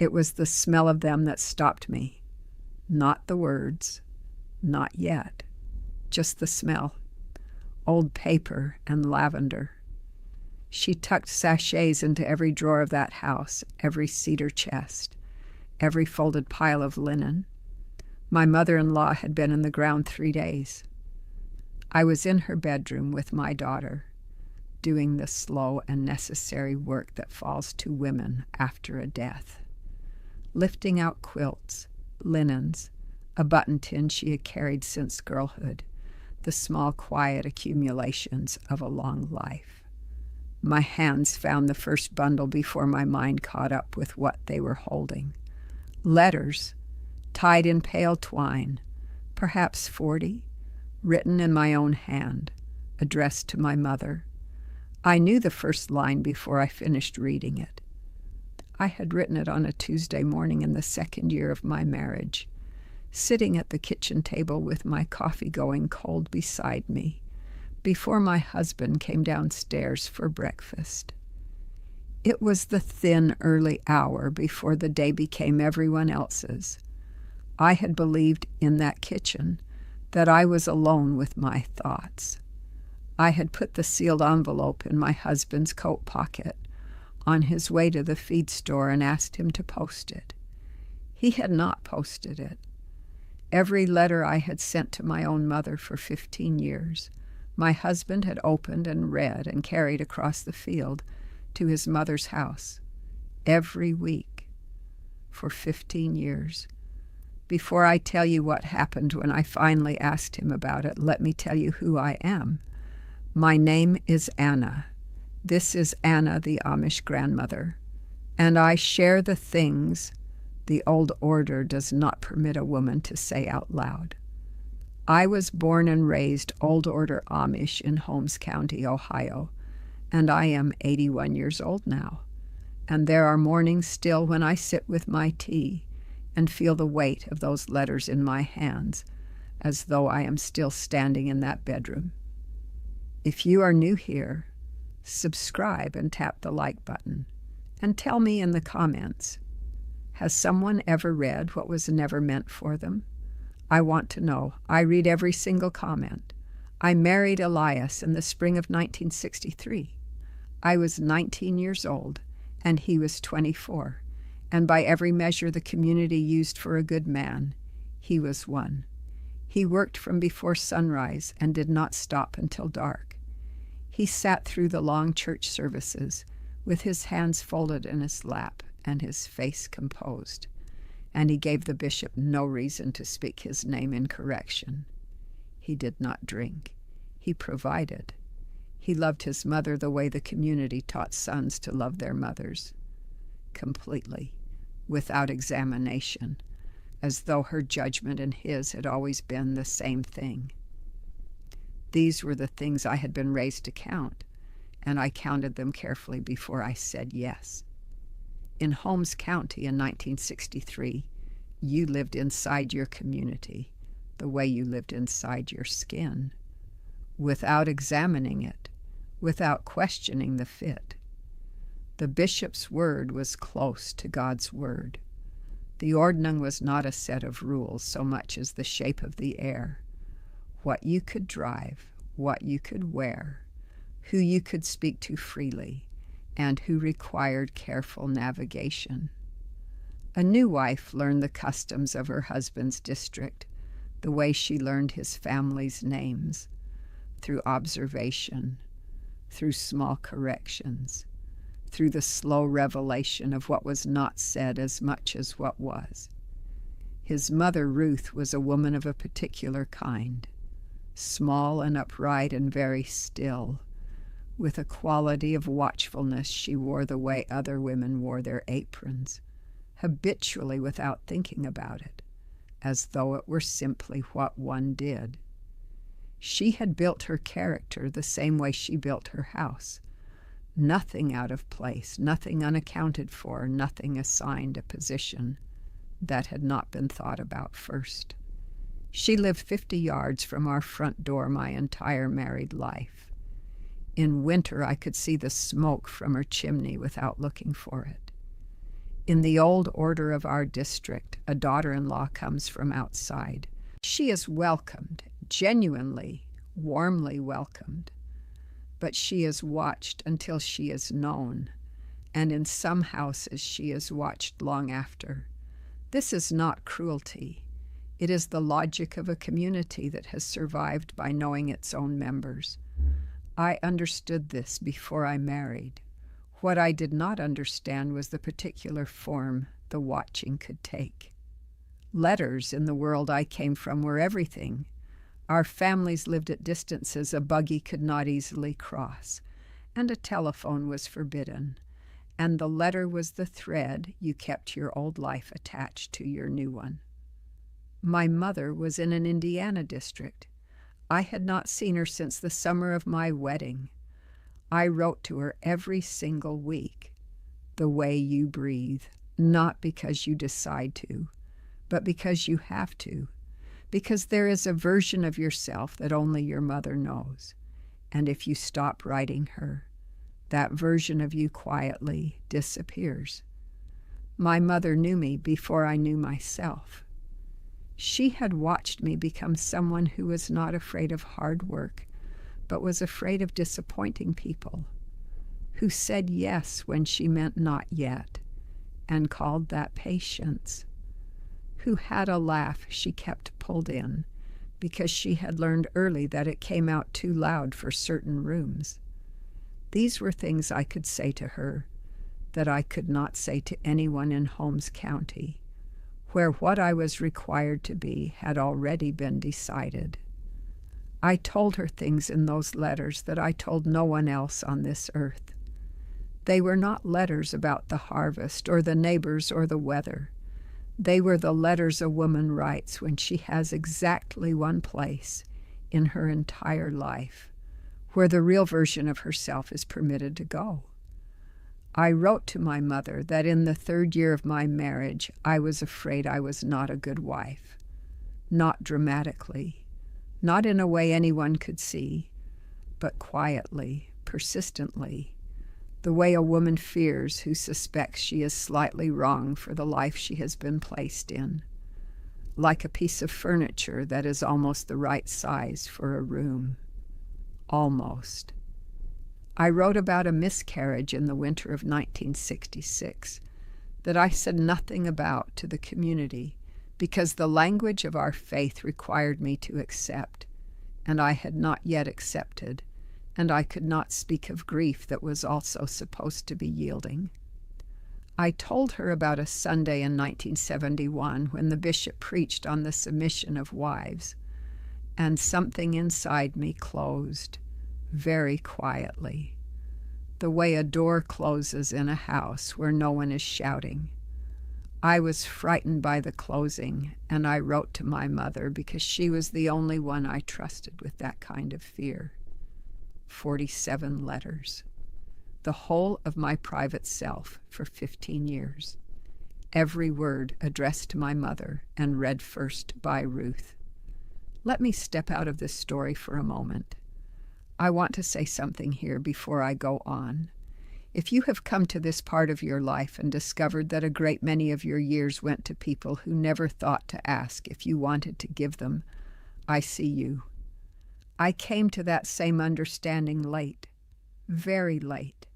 It was the smell of them that stopped me, not the words, not yet, just the smell. Old paper and lavender. She tucked sachets into every drawer of that house, every cedar chest, every folded pile of linen. My mother-in-law had been in the ground 3 days. I was in her bedroom with my daughter, doing the slow and necessary work that falls to women after a death, lifting out quilts, linens, a button tin she had carried since girlhood, the small, quiet accumulations of a long life. My hands found the first bundle before my mind caught up with what they were holding. Letters, tied in pale twine, perhaps 40, written in my own hand, addressed to my mother. I knew the first line before I finished reading it. I had written it on a Tuesday morning in the 2nd year of my marriage, sitting at the kitchen table with my coffee going cold beside me, before my husband came downstairs for breakfast. It was the thin early hour before the day became everyone else's. I had believed in that kitchen that I was alone with my thoughts. I had put the sealed envelope in my husband's coat pocket on his way to the feed store and asked him to post it. He had not posted it. Every letter I had sent to my own mother for 15 years, my husband had opened and read and carried across the field to his mother's house. Every week for 15 years. Before I tell you what happened when I finally asked him about it, let me tell you who I am. My name is Anna. This is Anna, the Amish grandmother, and I share the things the old order does not permit a woman to say out loud. I was born and raised Old Order Amish in Holmes County, Ohio, and I am 81 years old now. And there are mornings still when I sit with my tea and feel the weight of those letters in my hands, as though I am still standing in that bedroom. If you are new here, subscribe and tap the like button, and tell me in the comments, has someone ever read what was never meant for them? I want to know. I read every single comment. I married Elias in the spring of 1963. I was 19 years old, and he was 24, and by every measure the community used for a good man, he was one. He worked from before sunrise and did not stop until dark. He sat through the long church services with his hands folded in his lap and his face composed, and he gave the bishop no reason to speak his name in correction. He did not drink. He provided. He loved his mother the way the community taught sons to love their mothers, completely, without examination, as though her judgment and his had always been the same thing. These were the things I had been raised to count, and I counted them carefully before I said yes. In Holmes County in 1963, you lived inside your community the way you lived inside your skin, without examining it, without questioning the fit. The bishop's word was close to God's word. The ordnung was not a set of rules so much as the shape of the air, what you could drive, what you could wear, who you could speak to freely, and who required careful navigation. A new wife learned the customs of her husband's district, the way she learned his family's names, through observation, through small corrections, through the slow revelation of what was not said as much as what was. His mother, Ruth, was a woman of a particular kind, small and upright and very still, with a quality of watchfulness. She wore the way other women wore their aprons, habitually without thinking about it, as though it were simply what one did. She had built her character the same way she built her house. Nothing out of place, nothing unaccounted for, nothing assigned a position that had not been thought about first. She lived 50 yards from our front door my entire married life. In winter, I could see the smoke from her chimney without looking for it. In the old order of our district, a daughter-in-law comes from outside. She is welcomed, genuinely, warmly welcomed. But she is watched until she is known, and in some houses she is watched long after. This is not cruelty. It is the logic of a community that has survived by knowing its own members. I understood this before I married. What I did not understand was the particular form the watching could take. Letters in the world I came from were everything. Our families lived at distances a buggy could not easily cross, and a telephone was forbidden, and the letter was the thread you kept your old life attached to your new one. My mother was in an Indiana district. I had not seen her since the summer of my wedding. I wrote to her every single week. The way you breathe, not because you decide to, but because you have to, because there is a version of yourself that only your mother knows. And if you stop writing her, that version of you quietly disappears. My mother knew me before I knew myself. She had watched me become someone who was not afraid of hard work, but was afraid of disappointing people, who said yes when she meant not yet, and called that patience, who had a laugh she kept pulled in because she had learned early that it came out too loud for certain rooms. These were things I could say to her that I could not say to anyone in Holmes County, where what I was required to be had already been decided. I told her things in those letters that I told no one else on this earth. They were not letters about the harvest or the neighbors or the weather. They were the letters a woman writes when she has exactly one place in her entire life where the real version of herself is permitted to go. I wrote to my mother that in the 3rd year of my marriage, I was afraid I was not a good wife. Not dramatically, not in a way anyone could see, but quietly, persistently, the way a woman fears who suspects she is slightly wrong for the life she has been placed in, like a piece of furniture that is almost the right size for a room. Almost. I wrote about a miscarriage in the winter of 1966 that I said nothing about to the community because the language of our faith required me to accept, and I had not yet accepted, and I could not speak of grief that was also supposed to be yielding. I told her about a Sunday in 1971 when the bishop preached on the submission of wives, and something inside me closed, very quietly, the way a door closes in a house where no one is shouting. I was frightened by the closing, and I wrote to my mother because she was the only one I trusted with that kind of fear. 47 letters. The whole of my private self for 15 years. Every word addressed to my mother and read first by Ruth. Let me step out of this story for a moment. I want to say something here before I go on. If you have come to this part of your life and discovered that a great many of your years went to people who never thought to ask if you wanted to give them, I see you. I came to that same understanding late, very late.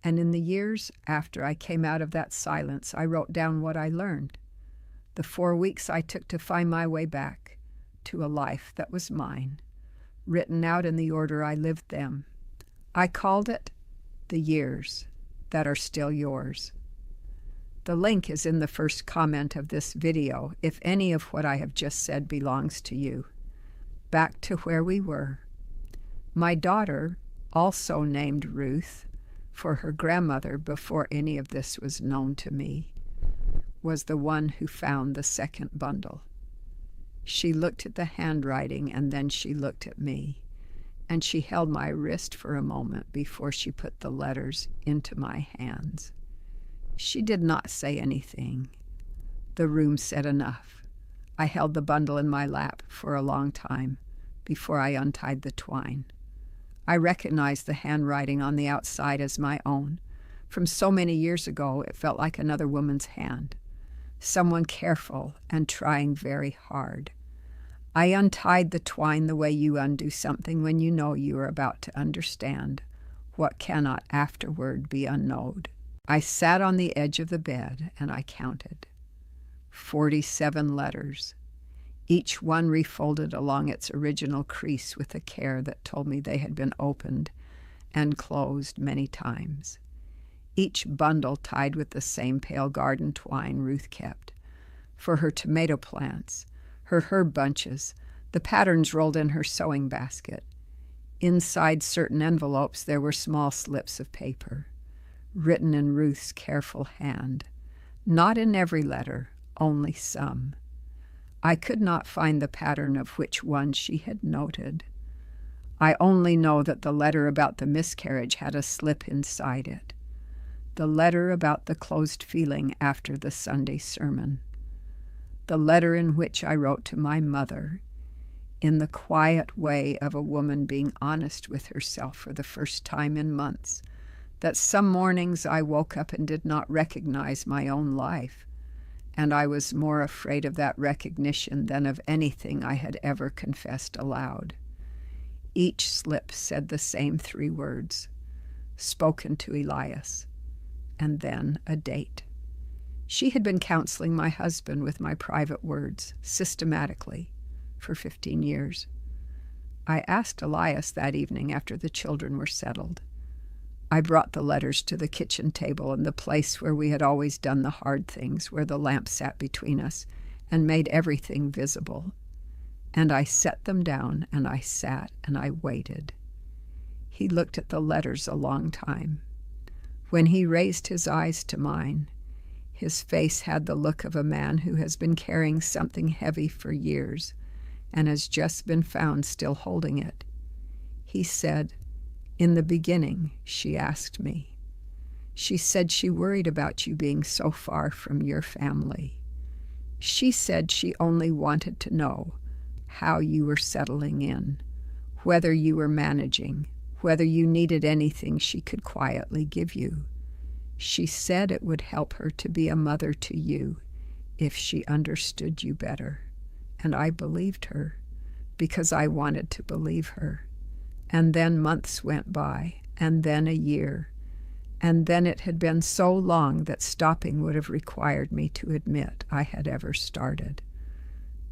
And in the years after I came out of that silence, I wrote down what I learned. The 4 weeks I took to find my way back to a life that was mine, written out in the order I lived them. I called it The Years That Are Still Yours. The link is in the first comment of this video if any of what I have just said belongs to you. Back to where we were. My daughter, also named Ruth, for her grandmother before any of this was known to me, was the one who found the second bundle. She looked at the handwriting and then she looked at me, and she held my wrist for a moment before she put the letters into my hands. She did not say anything. The room said enough. I held the bundle in my lap for a long time before I untied the twine. I recognized the handwriting on the outside as my own, From so many years ago, it felt like another woman's hand, someone careful and trying very hard. I untied the twine the way you undo something when you know you are about to understand what cannot afterward be unknowed. I sat on the edge of the bed and I counted. 47 letters, each one refolded along its original crease with a care that told me they had been opened and closed many times. Each bundle tied with the same pale garden twine Ruth kept. For her tomato plants, her herb bunches, the patterns rolled in her sewing basket. Inside certain envelopes there were small slips of paper, written in Ruth's careful hand. Not in every letter, only some. I could not find the pattern of which one she had noted. I only know that the letter about the miscarriage had a slip inside it. The letter about the closed feeling after the Sunday sermon. The letter in which I wrote to my mother, in the quiet way of a woman being honest with herself for the first time in months, that some mornings I woke up and did not recognize my own life, and I was more afraid of that recognition than of anything I had ever confessed aloud. Each slip said the same 3 words, spoken to Elias, and then a date. She had been counseling my husband with my private words, systematically, for 15 years. I asked Elias that evening after the children were settled. I brought the letters to the kitchen table in the place where we had always done the hard things, where the lamp sat between us, and made everything visible. And I set them down, and I sat, and I waited. He looked at the letters a long time. When he raised his eyes to mine, his face had the look of a man who has been carrying something heavy for years and has just been found still holding it. He said, "In the beginning, she asked me. She said she worried about you being so far from your family. She said she only wanted to know how you were settling in, whether you were managing, whether you needed anything she could quietly give you. She said it would help her to be a mother to you if she understood you better. And I believed her because I wanted to believe her. And then months went by, and then a year, and then it had been so long that stopping would have required me to admit I had ever started.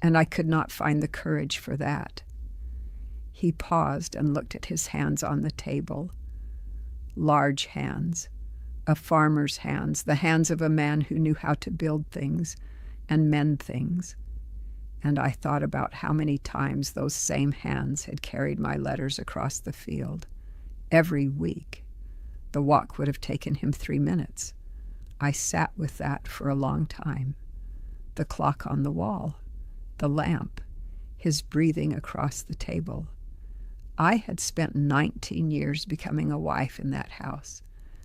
And I could not find the courage for that." He paused and looked at his hands on the table. Large hands, a farmer's hands, the hands of a man who knew how to build things and mend things. And I thought about how many times those same hands had carried my letters across the field. Every week. The walk would have taken him 3 minutes. I sat with that for a long time. The clock on the wall, the lamp, his breathing across the table. I had spent 19 years becoming a wife in that house,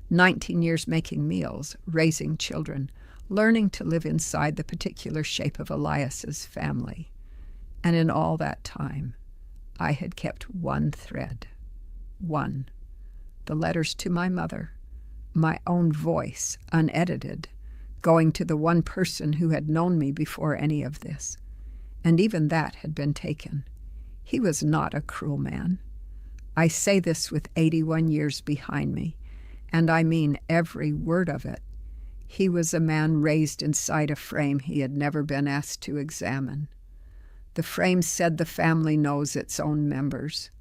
19 years making meals, raising children, learning to live inside the particular shape of Elias's family. And in all that time, I had kept one thread. One. The letters to my mother, my own voice, unedited, going to the one person who had known me before any of this. And even that had been taken. He was not a cruel man. I say this with 81 years behind me, and I mean every word of it. He was a man raised inside a frame he had never been asked to examine. The frame said the family knows its own members.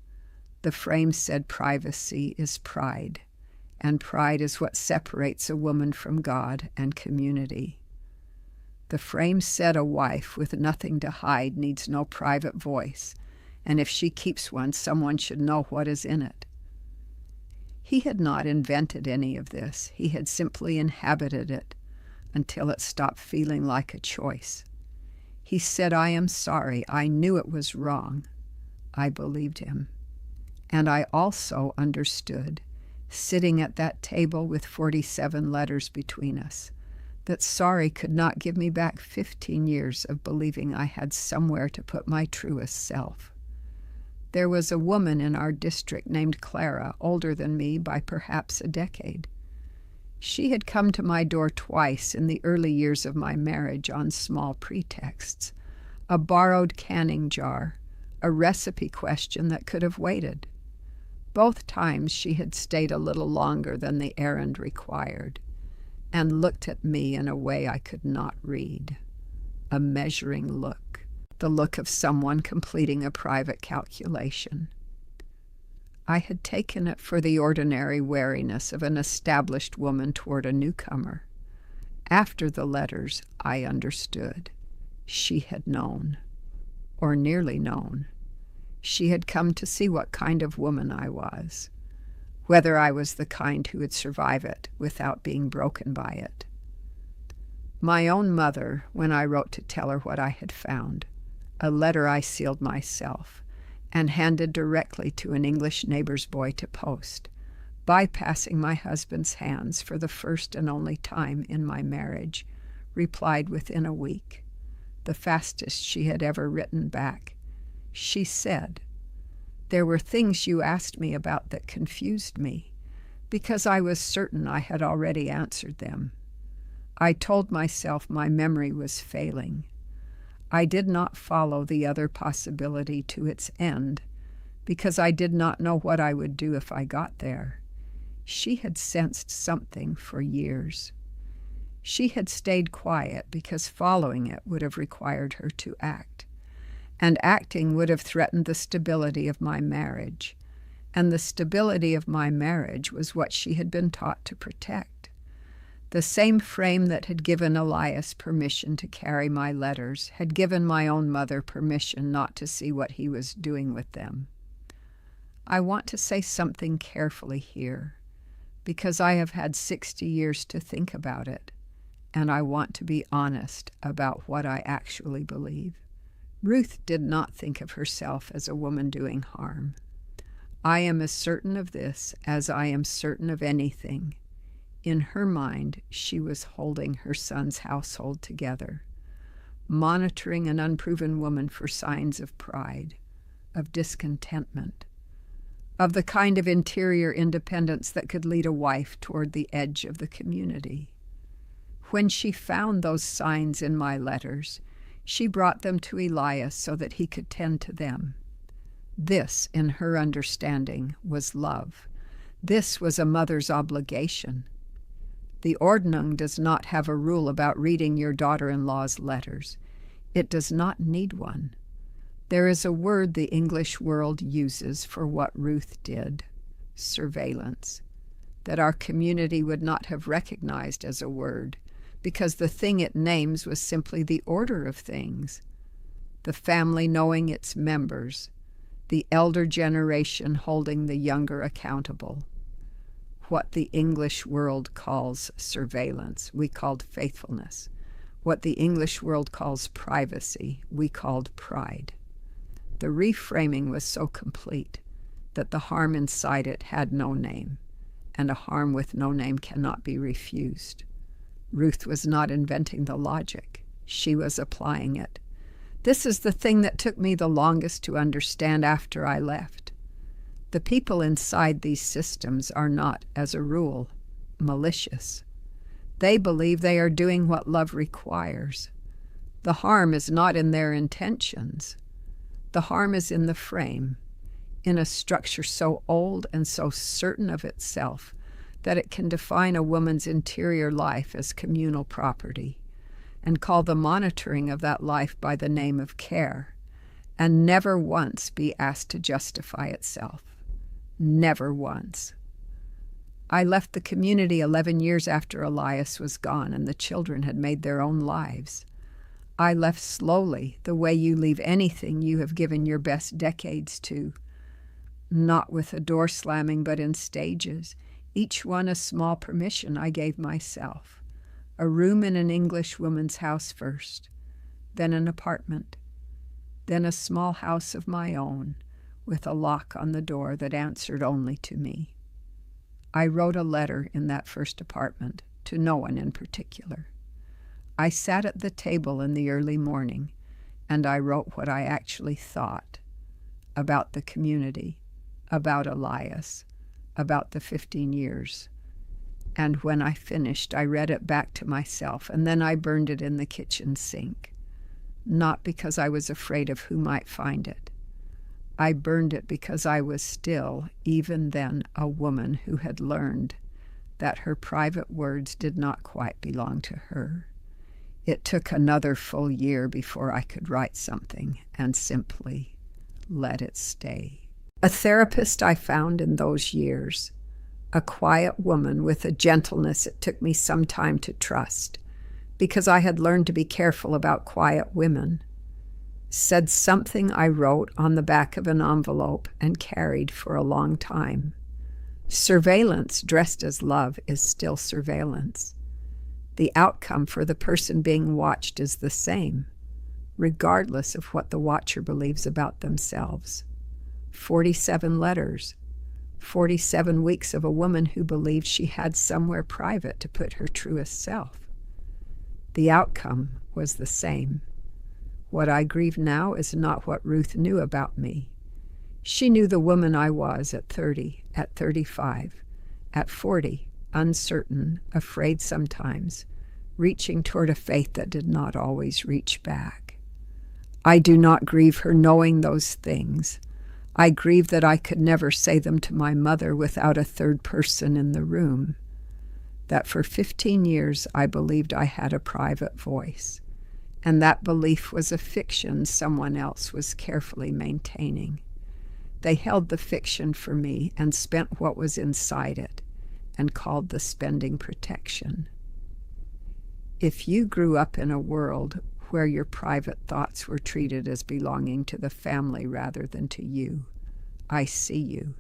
The frame said privacy is pride, and pride is what separates a woman from God and community. The frame said a wife with nothing to hide needs no private voice, and if she keeps one, someone should know what is in it. He had not invented any of this. He had simply inhabited it until it stopped feeling like a choice. He said, "I am sorry. I knew it was wrong." I believed him. And I also understood, sitting at that table with 47 letters between us, that sorry could not give me back 15 years of believing I had somewhere to put my truest self. There was a woman in our district named Clara, older than me by perhaps a decade. She had come to my door twice in the early years of my marriage on small pretexts: a borrowed canning jar, a recipe question that could have waited. Both times she had stayed a little longer than the errand required, and looked at me in a way I could not read. A measuring look, the look of someone completing a private calculation. I had taken it for the ordinary wariness of an established woman toward a newcomer. After the letters, I understood. She had known, or nearly known. She had come to see what kind of woman I was, whether I was the kind who would survive it without being broken by it. My own mother, when I wrote to tell her what I had found, a letter I sealed myself and handed directly to an English neighbor's boy to post, bypassing my husband's hands for the first and only time in my marriage, replied within a week, the fastest she had ever written back. She said, "There were things you asked me about that confused me, because I was certain I had already answered them. I told myself my memory was failing. I did not follow the other possibility to its end, because I did not know what I would do if I got there." She had sensed something for years. She had stayed quiet because following it would have required her to act, and acting would have threatened the stability of my marriage, and the stability of my marriage was what she had been taught to protect. The same frame that had given Elias permission to carry my letters had given my own mother permission not to see what he was doing with them. I want to say something carefully here, because I have had 60 years to think about it, and I want to be honest about what I actually believe. Ruth did not think of herself as a woman doing harm. I am as certain of this as I am certain of anything. In her mind, she was holding her son's household together, monitoring an unproven woman for signs of pride, of discontentment, of the kind of interior independence that could lead a wife toward the edge of the community. When she found those signs in my letters, she brought them to Elias so that he could tend to them. This, in her understanding, was love. This was a mother's obligation. The Ordnung does not have a rule about reading your daughter-in-law's letters. It does not need one. There is a word the English world uses for what Ruth did: surveillance, that our community would not have recognized as a word, because the thing it names was simply the order of things, the family knowing its members, the elder generation holding the younger accountable. What the English world calls surveillance, we called faithfulness. What the English world calls privacy, we called pride. The reframing was so complete that the harm inside it had no name, and a harm with no name cannot be refused. Ruth was not inventing the logic. She was applying it. This is the thing that took me the longest to understand after I left. The people inside these systems are not, as a rule, malicious. They believe they are doing what love requires. The harm is not in their intentions. The harm is in the frame, in a structure so old and so certain of itself that it can define a woman's interior life as communal property and call the monitoring of that life by the name of care, and never once be asked to justify itself. Never once. I left the community 11 years after Elias was gone and the children had made their own lives. I left slowly, the way you leave anything you have given your best decades to. Not with a door slamming, but in stages, each one a small permission I gave myself. A room in an English woman's house first, then an apartment, then a small house of my own, with a lock on the door that answered only to me. I wrote a letter in that first apartment, to no one in particular. I sat at the table in the early morning, and I wrote what I actually thought about the community, about Elias, about the 15 years, And when I finished, I read it back to myself, and then I burned it in the kitchen sink. Not because I was afraid of who might find it. I burned it because I was still, even then, a woman who had learned that her private words did not quite belong to her. It took another full year before I could write something and simply let it stay. A therapist I found in those years, a quiet woman with a gentleness it took me some time to trust, because I had learned to be careful about quiet women, said something I wrote on the back of an envelope and carried for a long time. Surveillance dressed as love is still surveillance. The outcome for the person being watched is the same, regardless of what the watcher believes about themselves. 47 letters, 47 weeks of a woman who believed she had somewhere private to put her truest self. The outcome was the same. What I grieve now is not what Ruth knew about me. She knew the woman I was at 30, at 35, at 40, uncertain, afraid sometimes, reaching toward a faith that did not always reach back. I do not grieve her knowing those things. I grieve that I could never say them to my mother without a third person in the room. That for 15 years I believed I had a private voice, and that belief was a fiction someone else was carefully maintaining. They held the fiction for me and spent what was inside it, and called the spending protection. If you grew up in a world where your private thoughts were treated as belonging to the family rather than to you, I see you.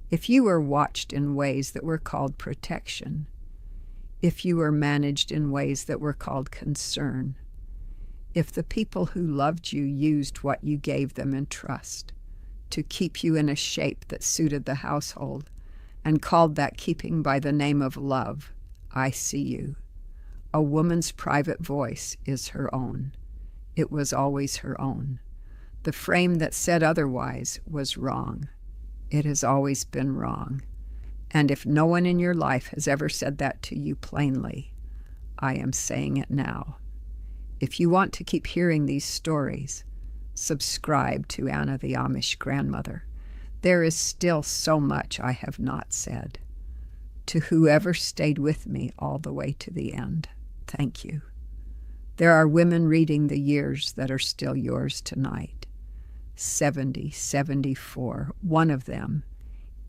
If you were watched in ways that were called protection, if you were managed in ways that were called concern, if the people who loved you used what you gave them in trust to keep you in a shape that suited the household, and called that keeping by the name of love, I see you. A woman's private voice is her own. It was always her own. The frame that said otherwise was wrong. It has always been wrong. And if no one in your life has ever said that to you plainly, I am saying it now. If you want to keep hearing these stories, subscribe to Anna the Amish Grandmother. There is still so much I have not said. To whoever stayed with me all the way to the end, thank you. There are women reading the years that are still yours tonight. 70, 74, one of them,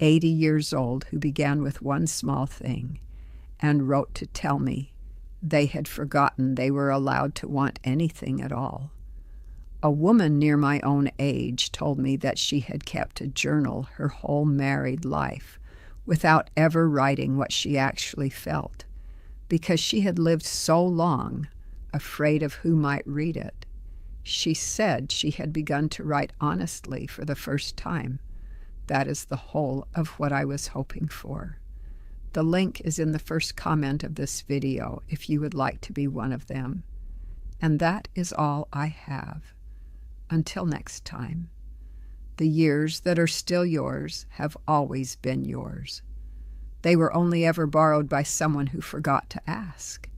80 years old, who began with one small thing and wrote to tell me they had forgotten they were allowed to want anything at all. A woman near my own age told me that she had kept a journal her whole married life without ever writing what she actually felt, because she had lived so long afraid of who might read it. She said she had begun to write honestly for the first time. That is the whole of what I was hoping for. The link is in the first comment of this video if you would like to be one of them. And that is all I have. Until next time, the years that are still yours have always been yours. They were only ever borrowed by someone who forgot to ask.